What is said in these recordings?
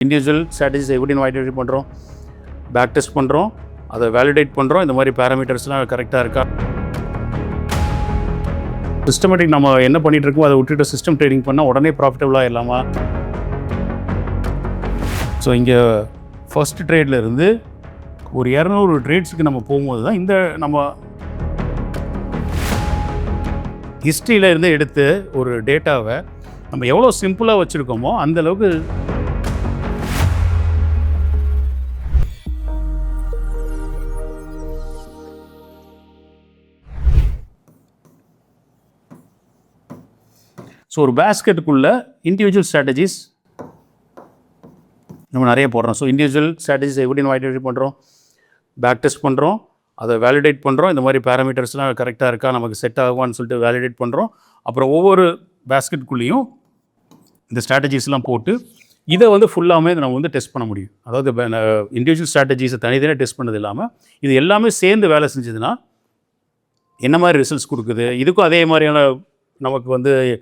Individual strategies எப்படி identify பண்ணுறோம், back test பண்ணுறோம், அதை வேலிடேட் பண்ணுறோம். இந்த மாதிரி பேராமீட்டர்ஸ்லாம் கரெக்டாக இருக்கா. சிஸ்டமேட்டிக் நம்ம என்ன பண்ணிகிட்டு இருக்கோம் அதை விட்டுட்டு சிஸ்டம் ட்ரேடிங் பண்ணால் உடனே ப்ராஃபிட்டபுளாக இல்லாமா. ஸோ இங்கே ஃபர்ஸ்ட் ட்ரேடில் இருந்து ஒரு 200 ட்ரேட்ஸுக்கு நம்ம போகும்போது தான் இந்த நம்ம ஹிஸ்ட்ரியில் இருந்து எடுத்து ஒரு டேட்டாவை நம்ம எவ்வளோ சிம்பிளாக வச்சுருக்கோமோ அந்தளவுக்கு ஸோ ஒரு பேஸ்கெட்டுக்குள்ளே இண்டிவிஜுவல் ஸ்ட்ராட்டஜிஸ் நம்ம நிறைய போடுறோம். ஸோ இண்டிவிஜுவல் ஸ்ட்ராட்டஜிஸ் எப்படி ஐடென்டிஃபை பண்ணுறோம், பேக் டெஸ்ட் பண்ணுறோம், அதை வேலிடேட் பண்ணுறோம். இந்த மாதிரி பேராமீட்டர்ஸ்லாம் கரெக்டாக இருக்கா, நமக்கு செட் ஆகுவான்னு சொல்லிட்டு வேலிடேட் பண்ணுறோம். அப்புறம் ஒவ்வொரு பேஸ்கெட்டுக்குள்ளேயும் இந்த ஸ்ட்ராட்டஜிஸ்லாம் போட்டு இதை ஃபுல்லாமே நம்ம டெஸ்ட் பண்ண முடியும். அதாவது இண்டிவிஜுவல் ஸ்ட்ராட்டஜிஸை தனித்தனியாக டெஸ்ட் பண்ணது இல்லாமல் இது எல்லாமே சேர்ந்து வேலை செஞ்சதுன்னா என்ன மாதிரி ரிசல்ட்ஸ் கொடுக்குது. இதுக்கும் அதே மாதிரியான நமக்கு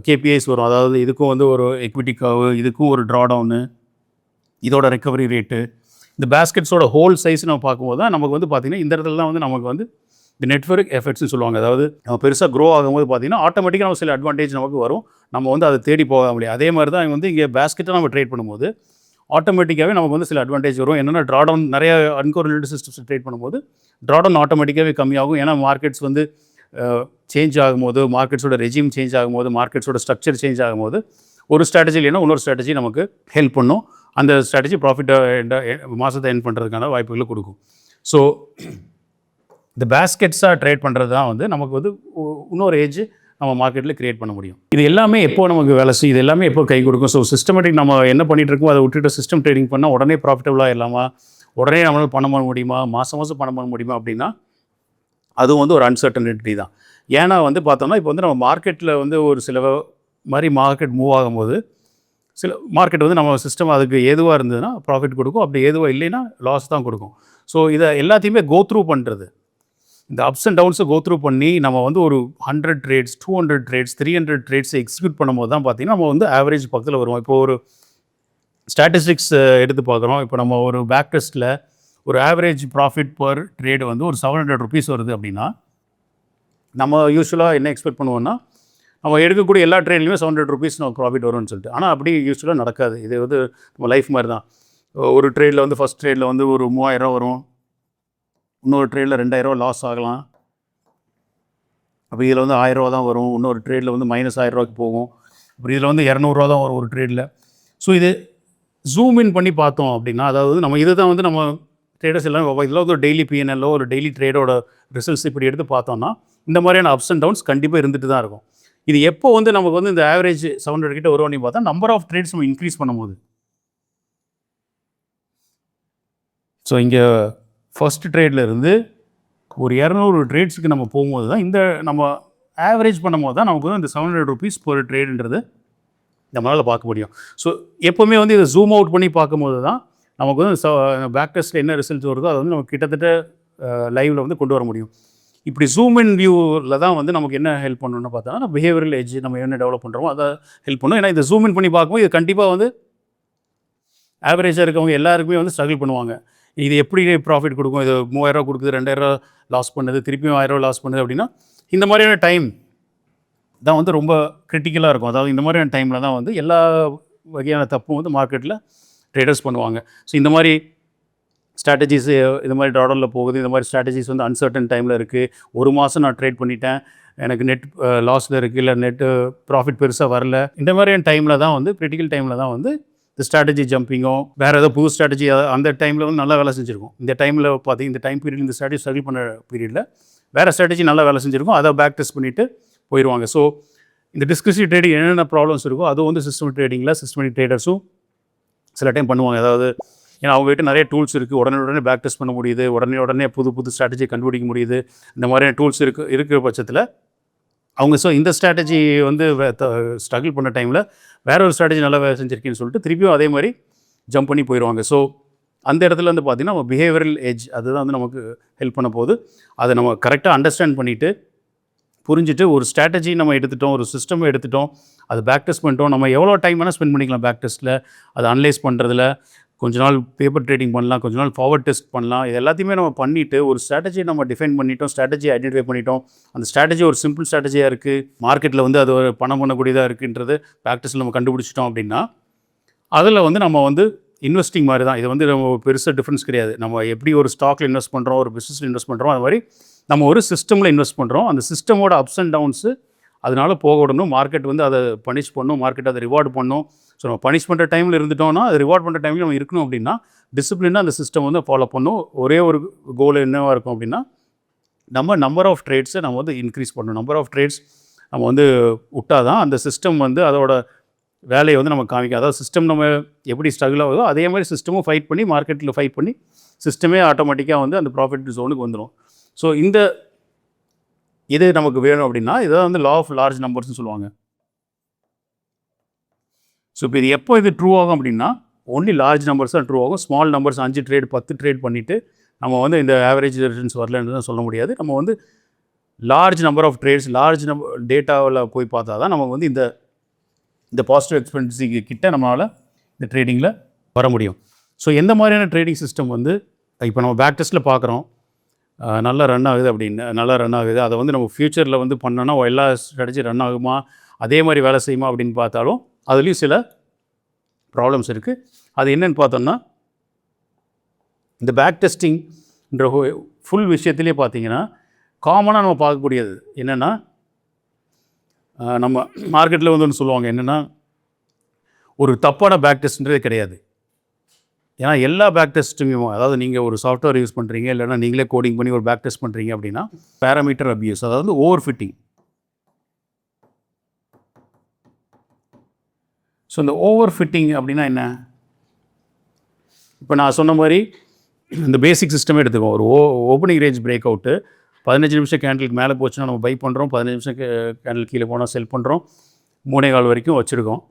கேபிஐஸ் வரும். அதாவது இதுக்கும் ஒரு எக்விட்டி கர்வ், இதுக்கும் ஒரு ட்ராடவுனு, இதோட ரெக்கவரி ரேட்டு, இந்த பேஸ்கெட்ஸோட ஹோல் சைஸ் நம்ம பார்க்கும்போது தான் நமக்கு பார்த்திங்கன்னா இந்த இடத்துல தான் நமக்கு இந்த நெட்வொர்க் எஃபெக்ட்ஸ்னு சொல்லுவாங்க. அதாவது நம்ம பெருசாக க்ரோ ஆகும்போது பார்த்திங்கன்னா ஆட்டோமேட்டிக்காக நம்ம சில அட்வான்டேஜ் நமக்கு வரும். நம்ம அதை தேடி போக முடியும். அதே மாதிரி தான் இங்கே பேஸ்கெட்டை நம்ம ட்ரேட் பண்ணும்போது ஆட்டோமேட்டிக்காகவே நமக்கு சில அட்வான்டேஜ் வரும். என்னென்னா ட்ராடவுன் நிறைய அன்கோரிலேட்டட் சிஸ்டம்ஸ் ட்ரேட் பண்ணும்போது ட்ராடவுன் ஆட்டோமேட்டிக்காகவே கம்மியாகும். ஏன்னா மார்க்கெட்ஸ் சேஞ்ச் ஆகும்போது, மார்க்கெட்ஸோட ரெஜிம் சேஞ்ச் ஆகும்போது, மார்க்கெட்ஸோட ஸ்ட்ரக்சர் சேஞ்ச் ஆகும்போது ஒரு ஸ்ட்ராட்டஜி இல்லைன்னா இன்னொரு ஸ்ட்ராட்டஜி நமக்கு ஹெல்ப் பண்ணும். அந்த ஸ்ட்ராட்டஜி ப்ராஃபிட்டை மாதத்தை என் பண்ணுறதுக்கான வாய்ப்புகளை கொடுக்கும். ஸோ இந்த பேஸ்கெட்ஸாக ட்ரேட் பண்ணுறது தான் நமக்கு இன்னொரு ஏஜ் நம்ம மார்க்கெட்டில் க்ரியேட் பண்ண முடியும். இது எல்லாமே எப்போ நமக்கு வேலை செய்யும், இது எல்லாமே எப்போ கை கொடுக்கும். ஸோ சிஸ்டமேட்டிக் நம்ம என்ன பண்ணிகிட்டு இருக்கோம் அதை விட்டுட்டு சிஸ்டம் ட்ரேடிங் பண்ணால் உடனே ப்ராஃபிட்டபுளாக இல்லாமா, உடனே நம்மளால் பணம் பண்ண முடியுமா, மாதம் பணம் பண்ண முடியுமா அப்படின்னா அதுவும் ஒரு அன்சர்டனிட்டி தான். ஏன்னா பார்த்தோம்னா இப்போ நம்ம மார்க்கெட்டில் ஒரு சில மாதிரி மார்க்கெட் மூவ் ஆகும்போது சில மார்க்கெட் நம்ம சிஸ்டம் அதுக்கு ஏதுவாக இருந்ததுன்னா ப்ராஃபிட் கொடுக்கும், அப்படி ஏதுவாக இல்லைன்னா லாஸ் தான் கொடுக்கும். ஸோ இதை எல்லாத்தையுமே கோ த்ரூ பண்ணுறது, இந்த அப்ஸ் அண்ட் டவுன்ஸை கோ த்ரூ பண்ணி நம்ம ஒரு 100 ட்ரேட்ஸ், 200 ட்ரேட்ஸ், 300 ட்ரேட்ஸை எக்ஸிக்யூட் பண்ணும்போது தான் பார்த்திங்கன்னா நம்ம ஆவரேஜ் பக்கத்தில் வருவோம். இப்போ ஒரு ஸ்டாட்டிஸ்டிக்ஸ் எடுத்து பார்க்குறோம். இப்போ நம்ம ஒரு பேக் டெஸ்ட்டில் ஒரு ஆவரேஜ் ப்ராஃபிட் பர் ட்ரேடு ஒரு 700 ருபீஸ் வருது அப்படின்னா நம்ம யூஸ்வலாக என்ன எக்ஸ்பெக்ட் பண்ணுவோம்னா நம்ம எடுக்கக்கூடிய எல்லா ட்ரேட்லையுமே 700 ருபீஸ் நம்ம ப்ராஃபிட் வரும்னு சொல்லிட்டு. ஆனால் அப்படி யூஸ்வலாக நடக்காது. இது நம்ம லைஃப் மாதிரி தான். ஒரு ட்ரேடில் ஃபஸ்ட் ட்ரேடில் ஒரு 3000 வரும், இன்னொரு ட்ரேடில் 2000 லாஸ் ஆகலாம். அப்போ இதில் 1000 தான் வரும், இன்னொரு ட்ரேடில் -1000 போகும். அப்புறம் இதில் 200 தான் வரும் ஒரு ட்ரேடில். ஸோ இது ஜூம் இன் பண்ணி பார்த்தோம் அப்படின்னா, அதாவது நம்ம இது தான் நம்ம ட்ரேடர்ஸ் எல்லாம் இதில் ஒரு டெய்லி பிஎன்எல்லோ ஒரு டெய்லி ட்ரேடோட ரிசல்ட்ஸ் இப்படி எடுத்து பார்த்தோம்னா இந்த மாதிரியான அப்ஸ் அண்ட் டவுன்ஸ் கண்டிப்பாக இருந்துட்டு தான் இருக்கும். இது எப்போ நமக்கு இந்த ஆவரேஜ் 700 கிட்ட வருவோம்னு பார்த்தா நம்பர் ஆஃப் ட்ரேட்ஸ் நம்ம இன்க்ரீஸ் பண்ணும்போது. ஸோ இங்கே ஃபர்ஸ்ட் ட்ரேடில் இருந்து ஒரு 200 ட்ரேட்ஸுக்கு நம்ம போகும்போது தான் இந்த நம்ம ஆவரேஜ் பண்ணும்போது தான் நமக்கு இந்த 700 ருபீஸ் ஒரு ட்ரேடுன்றது நம்மளால் பார்க்க முடியும். ஸோ எப்போவுமே இதை ஜூம் அவுட் பண்ணி பார்க்கும்போது தான் நமக்கு பேக் டெஸ்ட்டில் என்ன ரிசல்ட் வருதோ அதை நம்ம கிட்டத்தட்ட லைவில் கொண்டு வர முடியும். இப்படி ஜூம் இன் வியூவில் தான் நமக்கு என்ன ஹெல்ப் பண்ணணும்னு பார்த்தோம்னா பிஹேவியரல் எட்ஜ் நம்ம என்ன டெவலப் பண்ணுறோமோ அதை ஹெல்ப் பண்ணும். ஏன்னா இந்த ஜூம் இன் பண்ணி பார்க்கும்போது இது கண்டிப்பாக ஆவரேஜாக இருக்கவங்க எல்லாருக்குமே ஸ்ட்ரகிள் பண்ணுவாங்க. இது எப்படி ப்ராஃபிட் கொடுக்கும், இது 3000 கொடுக்குது, 2000 லாஸ் பண்ணுது, திருப்பியும் 1000 லாஸ் பண்ணுது அப்படின்னா இந்த மாதிரியான டைம் தான் ரொம்ப கிரிட்டிக்கலாக இருக்கும். அதாவது இந்த மாதிரியான டைமில் தான் எல்லா வகையான தப்பும் மார்க்கெட்டில் ட்ரேடர்ஸ் பண்ணுவாங்க. ஸோ இந்த மாதிரி ஸ்ட்ராட்டஜிஸ் இது மாதிரி ட்ராடவுனில் போகுது, இந்த மாதிரி ஸ்ட்ராட்டஜிஸ் அன்சர்டன் டைமில் இருக்குது, ஒரு மாதம் நான் ட்ரேட் பண்ணிட்டேன், எனக்கு நெட் லாஸில் இருக்குது, இல்லை நெட்டு ப்ராஃபிட் பெருசாக வரல, இந்த மாதிரியான டைமில் தான் கிரிட்டிக்கல் டைமில் தான் இந்த ஸ்ட்ராட்டஜி ஜம்பிங்கோ வேறு ஏதோ புது ஸ்ட்ராட்டஜி அந்த டைமில் நல்லா வேலை செஞ்சுருக்கும். இந்த டைமில் பார்த்தீங்கன்னா இந்த டைம் பீரியட் இந்த ஸ்ட்ராட்டஜி ஸ்ட்ரகிள் பண்ண பீரியடில் வேறு ஸ்ட்ராட்டஜி நல்லா வேலை செஞ்சுருக்கும், அதை பேக் டெஸ்ட் பண்ணிவிட்டு போயிடுவாங்க. ஸோ இந்த டிஸ்கிரிப்டிவ் ட்ரேடிங் என்னென்ன ப்ராப்ளம்ஸ் இருக்கோ அதுவும் சிஸ்டம் ட்ரேடிங்கில் சிஸ்டமேட்டிக் ட்ரேடர்ஸும் சில டைம் பண்ணுவாங்க. அதாவது ஏன்னா அவங்ககிட்ட நிறைய டூல்ஸ் இருக்குது, உடனே பேக் டெஸ்ட் பண்ண முடியுது, உடனே புது ஸ்ட்ராட்டஜியை கண்டுபிடிக்க முடியுது. இந்த மாதிரியான டூல்ஸ் இருக்கிற பட்சத்தில் அவங்க இந்த ஸ்ட்ராட்டஜி ஸ்ட்ரகிள் பண்ண டைமில் வேற ஒரு ஸ்ட்ராட்டஜி நல்லா வேலை செஞ்சுருக்கேன்னு சொல்லிட்டு திருப்பியும் அதே மாதிரி ஜம்ப் பண்ணி போயிடுவாங்க. ஸோ அந்த இடத்துல பார்த்திங்கன்னா நம்ம பிஹேவியரல் எட்ஜ் அதுதான் நமக்கு ஹெல்ப் பண்ண போகுது. அதை நம்ம கரெக்டாக அண்டர்ஸ்டாண்ட் பண்ணிவிட்டு புரிஞ்சுட்டு ஒரு ஸ்ட்ராட்டஜி நம்ம எடுத்துட்டோம், ஒரு சிஸ்டம் எடுத்துட்டோம், அது பேக் டெஸ்ட் பண்ணிட்டோம். நம்ம எவ்வளோ டைம் வேணால் ஸ்பெண்ட் பண்ணிக்கலாம் பேக் டெஸ்ட்டில், அதை அனலைஸ் பண்ணுறதுல. கொஞ்ச நாள் பேப்பர் ட்ரேடிங் பண்ணலாம், கொஞ்ச நாள் ஃபார்வர்ட் டெஸ்ட் பண்ணலாம். இது எல்லாத்தையுமே நம்ம பண்ணிவிட்டு ஒரு ஸ்ட்ராட்டஜியை நம்ம டிஃபைன் பண்ணிட்டோம், ஸ்ட்ராட்டஜி ஐடென்டிஃபை பண்ணிட்டோம். அந்த ஸ்ட்ராட்டஜி ஒரு சிம்பிள் ஸ்ட்ராட்டஜியாக இருக்குது, மார்க்கெட்டில் வந்து அது ஒரு பணம் பண்ணக்கூடியதாக இருக்குன்றது பேக் டெஸ்ட்டில் நம்ம கண்டுபிடிச்சிட்டோம் அப்படின்னா, அதில் வந்து நம்ம வந்து இன்வெஸ்டிங் மாதிரி தான். இது வந்து நம்ம பெருசாக டிஃப்ரென்ஸ் கிடையாது. நம்ம எப்படி ஒரு ஸ்டாக்கில் இன்வெஸ்ட் பண்ணுறோம், ஒரு பிஸ்னஸில் இன்வெஸ்ட் பண்ணுறோம், அது மாதிரி நம்ம ஒரு சிஸ்டமில் இன்வெஸ்ட் பண்ணுறோம். அந்த சிஸ்டமோட அப்ஸ் அண்ட் டவுன்ஸு அதனால் போக விடணும். மார்க்கெட் வந்து அதை பனிஷ் பண்ணணும், மார்க்கெட் அதை ரிவார்டு பண்ணணும். ஸோ நம்ம பனிஷ் பண்ணுற டைமில் இருந்துட்டோம்னா, அது ரிவார்ட் பண்ணுற டைமில் நம்ம இருக்கணும் அப்படின்னா, டிசிப்ளினாக அந்த சிஸ்டம் வந்து ஃபாலோ பண்ணணும். ஒரே ஒரு கோல் என்னவாக இருக்கும் அப்படின்னா, நம்ம நம்பர் ஆஃப் ட்ரேட்ஸை நம்ம வந்து இன்க்ரீஸ் பண்ணணும். நம்பர் ஆஃப் ட்ரேட்ஸ் நம்ம வந்து விட்டால் தான் அந்த சிஸ்டம் வந்து அதோட வேலையை வந்து நம்ம காமிக்கும். அதாவது சிஸ்டம் நம்ம எப்படி ஸ்ட்ரகிள் ஆகுதோ அதே மாதிரி சிஸ்டமும் ஃபைட் பண்ணி, மார்க்கெட்டில் ஃபைட் பண்ணி, சிஸ்டமே ஆட்டோமேட்டிக்காக வந்து அந்த ப்ராஃபிட் ஜோனுக்கு வந்துடும். ஸோ இது நமக்கு வேணும் அப்படின்னா, இதை வந்து லா ஆஃப் லார்ஜ் நம்பர்ஸ்னு சொல்லுவாங்க. ஸோ இப்போ இது எப்போ இது ட்ரூ ஆகும் அப்படின்னா, ஒன்லி லார்ஜ் நம்பர்ஸ் தான் ட்ரூ ஆகும். ஸ்மால் நம்பர்ஸ் 5 ட்ரேட் 10 ட்ரேட் பண்ணிவிட்டு நம்ம வந்து இந்த ஆவரேஜ் ரிட்டர்ன்ஸ் வரலன்னு தான் சொல்ல முடியாது. நம்ம வந்து large number of trades, large டேட்டாவில் போய் பார்த்தா தான் நமக்கு வந்து இந்த பாசிட்டிவ் எக்ஸ்பென்சிக்கு கிட்ட நம்மளால் இந்த ட்ரேடிங்கில் வர முடியும். ஸோ எந்த மாதிரியான ட்ரேடிங் சிஸ்டம் வந்து இப்போ நம்ம பேக் டெஸ்ட்டில் பார்க்குறோம், நல்லா ரன் ஆகுது அப்படின்னு, நல்லா ரன் ஆகுது. அதை வந்து நம்ம ஃப்யூச்சரில் வந்து பண்ணோன்னா எல்லா ஸ்ட்ராட்டஜி ரன் ஆகுமா, அதே மாதிரி வேலை செய்யுமா அப்படின்னு பார்த்தாலும் அதுலேயும் சில ப்ராப்ளம்ஸ் இருக்குது. அது என்னென்னு பார்த்தோம்னா, இந்த பேக் டெஸ்டிங்ன்ற ஃபுல் விஷயத்துலேயே பார்த்தீங்கன்னா காமனாக நம்ம பார்க்கக்கூடியது என்னென்னா, நம்ம மார்க்கெட்டில் வந்து ஒன்று சொல்லுவாங்க என்னென்னா, ஒரு தப்பான பேக் டெஸ்ட்ன்றதே கிடையாது. ஏன்னா எல்லா பேக் டெஸ்ட்டுமே, அதாவது நீங்கள் ஒரு சாஃப்ட்வேர் யூஸ் பண்ணுறீங்க, இல்லைனா நீங்களே கோடிங் பண்ணி ஒரு பேக் டெஸ்ட் பண்ணுறீங்க அப்படின்னா, பேராமீட்டர் அபியூஸ், அதாவது ஓவர் ஃபிட்டிங். ஸோ இந்த ஓவர் ஃபிட்டிங் அப்படின்னா என்ன? இப்போ நான் சொன்ன மாதிரி இந்த பேசிக் சிஸ்டமே எடுத்துக்கோம். ஒரு ஓப்பனிங் ரேஞ்ச் பிரேக் அவுட்டு 15 நிமிஷம் கேண்டலுக்கு மேலே போச்சுன்னா நம்ம பை பண்ணுறோம், 15 நிமிஷம் கேண்டில் கீழே போனால் செல் பண்ணுறோம், 3.25 வரைக்கும் வச்சுருக்கோம்,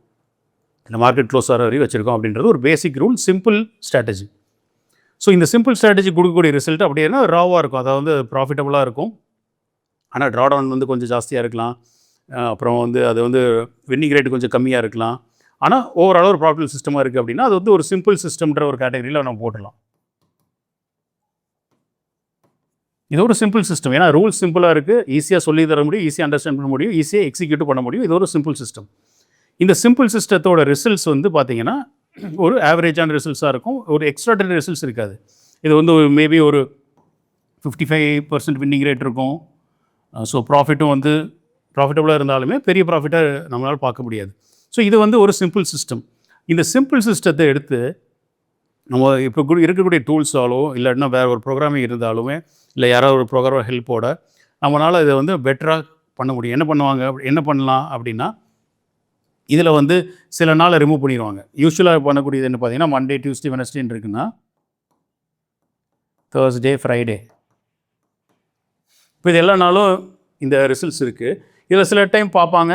இந்த மார்க்கெட் க்ளோஸ் ஆகிற வரைக்கும் வச்சுருக்கோம் அப்படின்றது ஒரு பேசிக் ரூல், சிம்பிள் ஸ்ட்ராட்டஜி. ஸோ இந்த சிம்பிள் ஸ்ட்ராட்டஜி கொடுக்கக்கூடிய ரிசல்ட் அப்படின்னா ராவாக இருக்கும், அதாவது வந்து ப்ராஃபிட்டபுளாக இருக்கும். ஆனால் ட்ராடவுன் வந்து கொஞ்சம் ஜாஸ்தியாக இருக்கலாம், அப்புறம் வந்து அது வந்து வின்னிங் ரேட் கொஞ்சம் கம்மியாக இருக்கலாம். ஆனால் ஓவரால் ஒரு ப்ராஃபிட்டபிள் சிஸ்டமாக இருக்குது அப்படின்னா அது வந்து ஒரு சிம்பிள் சிஸ்டம்ன்ற ஒரு கேட்டகரியில் நம்ம போட்டுடலாம். இது ஒரு சிம்பிள் சிஸ்டம். ஏன்னா ரூல்ஸ் சிம்பிளாக இருக்குது, ஈஸியாக சொல்லி தர முடியும், ஈஸியாக அண்டர்ஸ்டாண்ட் பண்ண முடியும், ஈஸியாக எக்ஸிக்யூட் பண்ண முடியும். இது ஒரு சிம்பிள் சிஸ்டம். இந்த சிம்பிள் சிஸ்டத்தோட ரிசல்ட்ஸ் வந்து பார்த்தீங்கன்னா ஒரு ஆவரேஜான ரிசல்ட்ஸாக இருக்கும், ஒரு எக்ஸ்ட்ராடனரி ரிசல்ட்ஸ் இருக்காது. இது வந்து மேபி ஒரு 55% வின்னிங் ரேட் இருக்கும். ஸோ ப்ராஃபிட்டும் வந்து ப்ராஃபிட்டபுளாக இருந்தாலுமே பெரிய ப்ராஃபிட்டாக நம்மளால் பார்க்க முடியாது. ஸோ இது வந்து ஒரு சிம்பிள் சிஸ்டம். இந்த சிம்பிள் சிஸ்டத்தை எடுத்து நம்ம இப்போ இருக்கக்கூடிய டூல்ஸாலோ இல்லைன்னா வேறு ஒரு ப்ரோக்ராமிங் இருந்தாலுமே, இல்லை யாராவது ஒரு ப்ரோக்ராமர் ஹெல்ப்போட நம்மளால் இதை வந்து பெட்டராக பண்ண முடியும். என்ன பண்ணலாம் அப்படின்னா, இதில் வந்து சில நாளை ரிமூவ் பண்ணிடுவாங்க. யூஸ்வலாக பண்ணக்கூடியது என்ன பார்த்தீங்கன்னா, மண்டே, டியூஸ்டே, வெனஸ்டேன்னு இருக்குன்னா தேர்ஸ்டே, ஃப்ரைடே, இப்போ இது எல்லா நாளும் இந்த ரிசல்ட்ஸ் இருக்குது. இதில் சில டைம் பார்ப்பாங்க,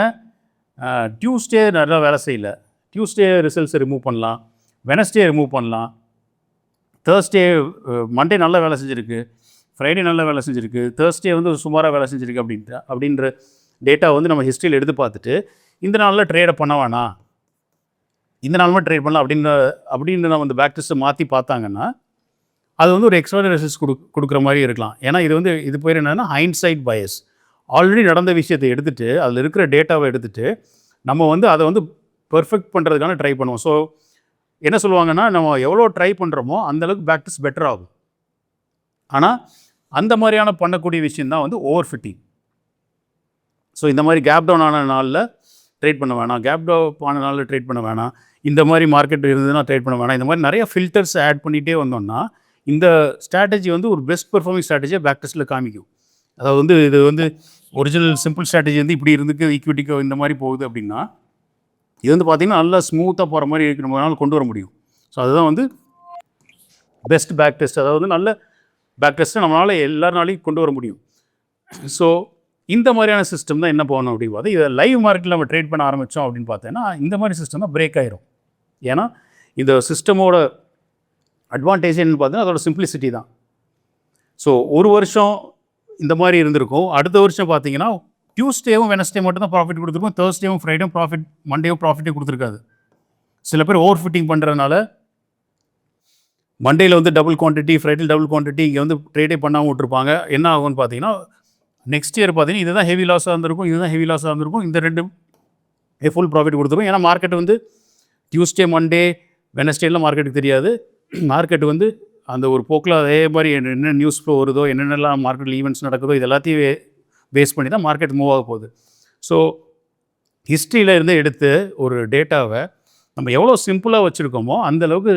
டியூஸ்டே நல்லா வேலை செய்யல, டியூஸ்டே ரிசல்ட்ஸை ரிமூவ் பண்ணலாம், வெனஸ்டே ரிமூவ் பண்ணலாம், தேர்ஸ்டே மண்டே நல்லா வேலை செஞ்சுருக்கு, ஃப்ரைடே நல்லா வேலை செஞ்சுருக்கு, தேர்ஸ்டே வந்து சுமாராக வேலை செஞ்சுருக்கு அப்படின்ற டேட்டா வந்து நம்ம ஹிஸ்ட்ரியில் எடுத்து பார்த்துட்டு, இந்த நாளில் ட்ரேடை பண்ண வேணாம், இந்த நாளுமே ட்ரேட் பண்ணலாம் அப்படின்னு நம்ம இந்த பேக் டெஸ்ட்டை மாற்றி பார்த்தாங்கன்னா அது வந்து ஒரு எக்ஸ்ட்ராடனரி ரிசல்ட்ஸ் கொடுக்குற மாதிரி இருக்கலாம். ஏன்னா இது பேர் என்னென்னா ஹைண்ட்சைட் பயஸ். ஆல்ரெடி நடந்த விஷயத்தை எடுத்துகிட்டு, அதில் இருக்கிற டேட்டாவை எடுத்துகிட்டு நம்ம வந்து அதை வந்து பெர்ஃபெக்ட் பண்ணுறதுக்கான ட்ரை பண்ணுவோம். ஸோ என்ன சொல்லுவாங்கன்னா, நம்ம எவ்வளோ ட்ரை பண்ணுறோமோ அந்தளவுக்கு பேக் டெஸ்ட் பெட்டர் ஆகும். ஆனால் அந்த மாதிரியான பண்ணக்கூடிய விஷயம் தான் வந்து ஓவர் ஃபிட்டிங். ஸோ இந்த மாதிரி கேப் டவுன் ஆன நாளில் ட்ரேட் பண்ண வேணாம், கேப் டவுன் ஆன நாளில் ட்ரேட் பண்ண வேணாம், இந்த மாதிரி மார்க்கெட் இருந்ததுன்னா ட்ரேட் பண்ண வேணாம், இந்த மாதிரி நிறைய ஃபில்டர்ஸ் ஆட் பண்ணிகிட்டே வந்தோம்னா இந்த ஸ்ட்ராட்டஜி வந்து ஒரு பெஸ்ட் பெர்ஃபார்மிங் ஸ்ட்ராட்டஜியாக பேக் டெஸ்ட்டில் காமிக்கும். அதாவது வந்து இது வந்து ஒரிஜினல் சிம்பிள் ஸ்ட்ராட்டஜி வந்து இப்படி இருந்துக்கு ஈக்விட்டிக்கோ இந்த மாதிரி போகுது அப்படின்னா, இது வந்து பார்த்திங்கன்னா நல்லா ஸ்மூத்தாக போகிற மாதிரி நம்மளால் கொண்டு வர முடியும். ஸோ அதுதான் வந்து பெஸ்ட் பேக் டெஸ்ட். அதாவது நல்ல பேக் டெஸ்ட்டை நம்மளால் எல்லாருனாலையும் கொண்டு வர முடியும். ஸோ இந்த மாதிரியான சிஸ்டம் தான் என்ன போகணும் அப்படின்னு பார்த்தா, இதை லைவ் மார்க்கெட்டில் நம்ம ட்ரேட் பண்ண ஆரம்பித்தோம் அப்படின்னு பார்த்தோன்னா இந்த மாதிரி சிஸ்டம் தான் பிரேக் ஆயிரும். ஏன்னா இந்த சிஸ்டமோட அட்வான்டேஜ் என்னன்னு பார்த்தீங்கன்னா அதோட சிம்பிளிசிட்டி தான். ஸோ ஒரு வருஷம் இந்த மாதிரி இருந்திருக்கும், அடுத்த வருஷம் பார்த்தீங்கன்னா டியூஸ்டேவும் வெனஸ்டே மட்டும் தான் ப்ராஃபிட் கொடுத்துருக்கும். தேர்ஸ்டேவும் ஃப்ரைடேவும் ப்ராஃபிட், மண்டேவும் ப்ராஃபிட்டே கொடுத்துருக்காது. சில பேர் ஓவர் ஃபிட்டிங் பண்ணுறதுனால மண்டேயில் வந்து double quantity, Friday double quantity, இங்கே வந்து ட்ரேடே பண்ணாமல் விட்டுருப்பாங்க. என்ன ஆகும்னு பார்த்தீங்கன்னா நெக்ஸ்ட் இயர் பார்த்தீங்கன்னா இதுதான் ஹெவி லாஸாக இருந்திருக்கும், இதுதான் ஹெவி லாஸாக இருந்திருக்கும், இந்த ரெண்டு ஃபுல் ப்ராஃபிட் கொடுத்துருக்கும். ஏன்னா மார்க்கெட் வந்து டியூஸ்டே, மண்டே, வெனஸ்டேலாம் மார்க்கெட்டுக்கு தெரியாது. மார்க்கெட் வந்து அந்த ஒரு போக்கில் அதே மாதிரி என்ன நியூஸ் ஃப்ளோ வருதோ, என்னென்னலாம் மார்க்கெட்டில் ஈவெண்ட்ஸ் நடக்குதோ, இது எல்லாத்தையும் பேஸ் பண்ணி தான் மார்க்கெட் மூவ் ஆக போகுது. ஸோ ஹிஸ்ட்ரியில் இருந்து எடுத்து ஒரு டேட்டாவை நம்ம எவ்வளோ சிம்பிளாக வச்சுருக்கோமோ அந்தளவுக்கு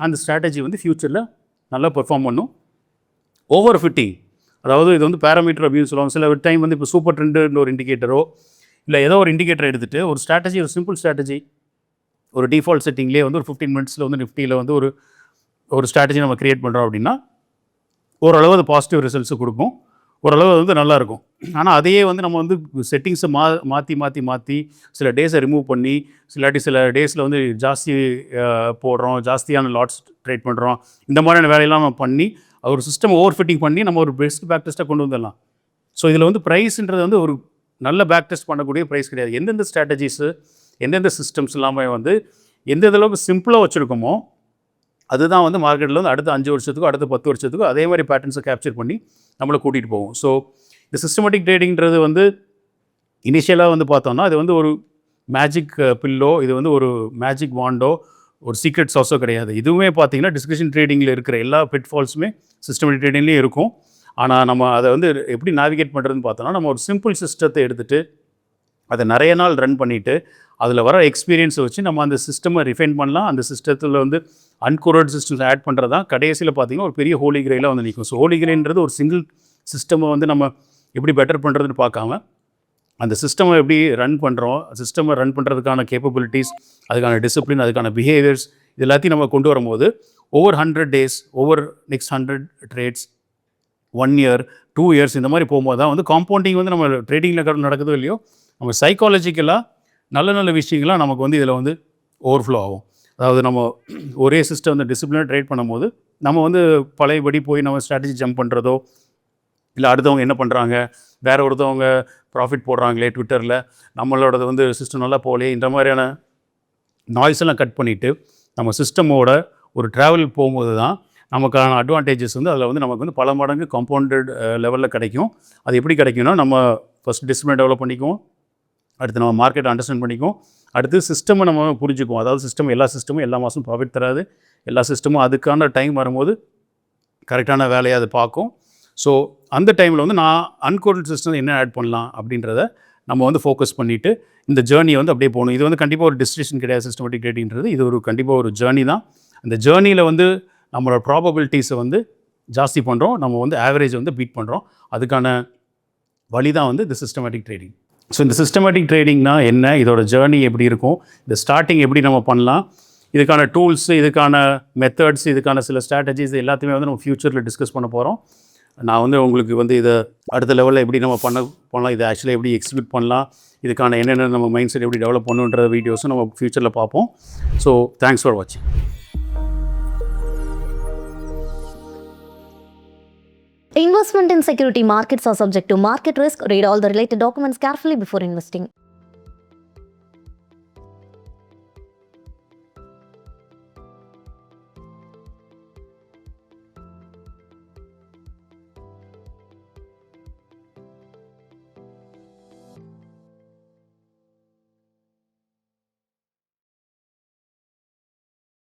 அந்த ஸ்ட்ராட்டஜி வந்து ஃப்யூச்சரில் நல்லா பெர்ஃபார்ம் பண்ணும். ஓவர் ஃபிட்டிங், அதாவது இது வந்து பேராமீட்டர் அப்படின்னு சொல்லுவாங்க. சில டைம் வந்து இப்போ சூப்பர் ட்ரெண்டுன்ற ஒரு இண்டிகேட்டரோ இல்லை ஏதோ ஒரு இண்டிகேட்டர் எடுத்துகிட்டு ஒரு ஸ்ட்ராட்டஜி, ஒரு சிம்பிள் ஸ்ட்ராட்டஜி, ஒரு டிஃபால்ட் செட்டிங்லேயே வந்து ஒரு 15 மினிட்ஸில் வந்து நிஃப்டியில் வந்து ஒரு ஸ்ட்ராட்டஜி நம்ம க்ரியேட் பண்ணுறோம் அப்படின்னா ஓரளவு அது பாசிட்டிவ் ரிசல்ட்ஸு கொடுக்கும், ஓரளவு வந்து நல்லாயிருக்கும். ஆனால் அதையே வந்து நம்ம வந்து செட்டிங்ஸை மாற்றி சில டேஸை ரிமூவ் பண்ணி, சில டேஸில் வந்து ஜாஸ்தி போடுறோம், ஜாஸ்தியான லாட்ஸ் ட்ரேட் பண்ணுறோம், இந்த மாதிரியான வேலையெல்லாம் நம்ம பண்ணி ஒரு சிஸ்டம் ஓவர் ஃபிட்டிங் பண்ணி நம்ம ஒரு பெஸ்ட் பேக் டெஸ்ட்டாக கொண்டு வந்துடலாம். ஸோ இதில் வந்து ப்ரைஸ்ன்றது வந்து ஒரு நல்ல பேக் டெஸ்ட் பண்ணக்கூடிய ப்ரைஸ் கிடையாது. எந்தெந்த ஸ்ட்ராட்டஜிஸு, எந்தெந்த சிஸ்டம்ஸ் இல்லாமல் வந்து எந்த அளவுக்கு சிம்பிளாக வச்சுருக்கோமோ அதுதான் வந்து மார்க்கெட்டில் வந்து அடுத்த 5 வருஷத்துக்கோ அடுத்த 10 வருஷத்துக்கோ அதே மாதிரி பேட்டர்ன்ஸை கேப்சர் பண்ணி நம்மளை கூட்டிகிட்டு போகும். ஸோ இந்த சிஸ்டமேட்டிக் ட்ரேடிங்கிறது வந்து இனிஷியலாக வந்து பார்த்தோம்னா இது வந்து ஒரு மேஜிக் பில்லோ, இது வந்து ஒரு மேஜிக் வாண்டோ, ஒரு சீக்ரெட் சாஸோ கிடையாது. இதுவுமே பார்த்தீங்கன்னா டிஸ்கிரிப்ஷன் ட்ரேடிங்கில் இருக்கிற எல்லா பிட்ஃபால்ஸுமே சிஸ்டமேட்டிக் ட்ரேடிங்லேயும் இருக்கும். ஆனால் நம்ம அதை வந்து எப்படி நேவிகேட் பண்ணுறதுன்னு பார்த்தோம்னா நம்ம ஒரு சிம்பிள் சிஸ்டத்தை எடுத்துகிட்டு அதை நிறைய நாள் ரன் பண்ணிவிட்டு அதில் வர எக்ஸ்பீரியன்ஸை வச்சு நம்ம அந்த சிஸ்டமை ரிஃபைன் பண்ணலாம். அந்த சிஸ்டத்தில் வந்து அன்கோரேட் சிஸ்டம்ஸ் ஆட் பண்ணுறது தான் கடைசியில் பார்த்தீங்கன்னா ஒரு பெரிய ஹோலி கிரெயிலாக வந்து நிற்கும். ஸோ ஹோலி கிரெயின்றது ஒரு சிங்கிள் சிஸ்டமை வந்து நம்ம எப்படி பெட்டர் பண்ணுறதுன்னு பார்க்காம அந்த சிஸ்டமை எப்படி ரன் பண்ணுறோம், சிஸ்டமை ரன் பண்ணுறதுக்கான கேப்பபிலிட்டிஸ், அதுக்கான டிசிப்ளின், அதுக்கான பிஹேவியர்ஸ், இது எல்லாத்தையும் நம்ம கொண்டு வரும்போது over 100 days, over next 100 trades, 1 year, 2 years இந்த மாதிரி போகும்போது தான் வந்து காம்பவுண்டிங் வந்து நம்ம ட்ரேடிங்கில் நடக்குதோ இல்லையோ நம்ம சைக்காலஜிக்கலாக நல்ல விஷயங்கள்லாம் நமக்கு வந்து இதில் வந்து ஓவர்ஃப்ளோ ஆகும். அதாவது நம்ம ஒரே சிஸ்டம் வந்து டிசிப்ளினாக ட்ரேட் பண்ணும்போது நம்ம வந்து பழையபடி போய் நம்ம ஸ்ட்ராட்டஜி ஜம்ப் பண்ணுறதோ இல்லை அடுத்தவங்க என்ன பண்ணுறாங்க, வேறு ஒருத்தவங்க ப்ராஃபிட் போடுறாங்களே ட்விட்டரில், நம்மளோடது வந்து சிஸ்டம் நல்லா போகலையே, இந்த மாதிரியான நாய்ஸ் எல்லாம் கட் பண்ணிவிட்டு நம்ம சிஸ்டமோட ஒரு ட்ராவல் போகும்போது தான் நமக்கான அட்வான்டேஜஸ் வந்து அதில் வந்து நமக்கு வந்து பல மடங்கு காம்பவுண்டட் லெவலில் கிடைக்கும். அது எப்படி கிடைக்கும்னா நம்ம ஃபஸ்ட் டிசிப்ளின் டெவலப் பண்ணிக்குவோம், அடுத்து நம்ம மார்க்கெட்டை அண்டர்ஸ்டாண்ட் பண்ணிக்குவோம், அடுத்து சிஸ்டமை நம்ம புரிஞ்சுக்குவோம். அதாவது எல்லா சிஸ்டமும் எல்லா மாதமும் ப்ராஃபிட் தராது, எல்லா சிஸ்டமும் அதுக்கான டைம் வரும்போது கரெக்டான வேலையை அது பார்க்கும். ஸோ அந்த டைமில் வந்து நான் அன்கோரேட்டட் சிஸ்டம் என்ன ஆட் பண்ணலாம் அப்படின்றத நம்ம வந்து ஃபோக்கஸ் பண்ணிவிட்டு இந்த ஜேர்னியை வந்து அப்படியே போகணும். இது வந்து கண்டிப்பாக ஒரு டெஸ்டினேஷன் கிடையாது சிஸ்டமேட்டிக் ட்ரேடிங்கிறது, இது ஒரு கண்டிப்பாக ஒரு ஜேர்னி தான். அந்த ஜேர்னியில் வந்து நம்மளோட ப்ராபபிலிட்டிஸை வந்து ஜாஸ்தி பண்ணுறோம், நம்ம வந்து ஆவரேஜ் வந்து பீட் பண்ணுறோம். அதுக்கான வழி தான் வந்து இந்த சிஸ்டமேட்டிக் ட்ரேடிங். ஸோ இந்த சிஸ்டமேட்டிக் ட்ரேடிங்னா என்ன, இதோட ஜேர்னி எப்படி இருக்கும், இந்த ஸ்டார்டிங் எப்படி நம்ம பண்ணலாம், இதுக்கான டூல்ஸு, இதுக்கான மெத்தட்ஸ், இதுக்கான சில ஸ்ட்ராட்டஜிஸ் எல்லாத்தையுமே வந்து நம்ம ஃப்யூச்சரில் டிஸ்கஸ் பண்ண போகிறோம். நான் வந்து உங்களுக்கு வந்து இதை அடுத்த லெவலில் எப்படி நம்ம பண்ணலாம், இதை ஆக்சுவலாக எப்படி எக்ஸிக்யூட் பண்ணலாம், இதுக்கான என்னென்ன நம்ம மைண்ட் செட் எப்படி டெவலப் பண்ணுன்ற வீடியோஸும் நம்ம ஃப்யூச்சரில் பார்ப்போம். ஸோ தேங்க்ஸ் ஃபார் வாட்சிங். Investment in security markets are subject to market risk. Read all the related documents carefully before investing.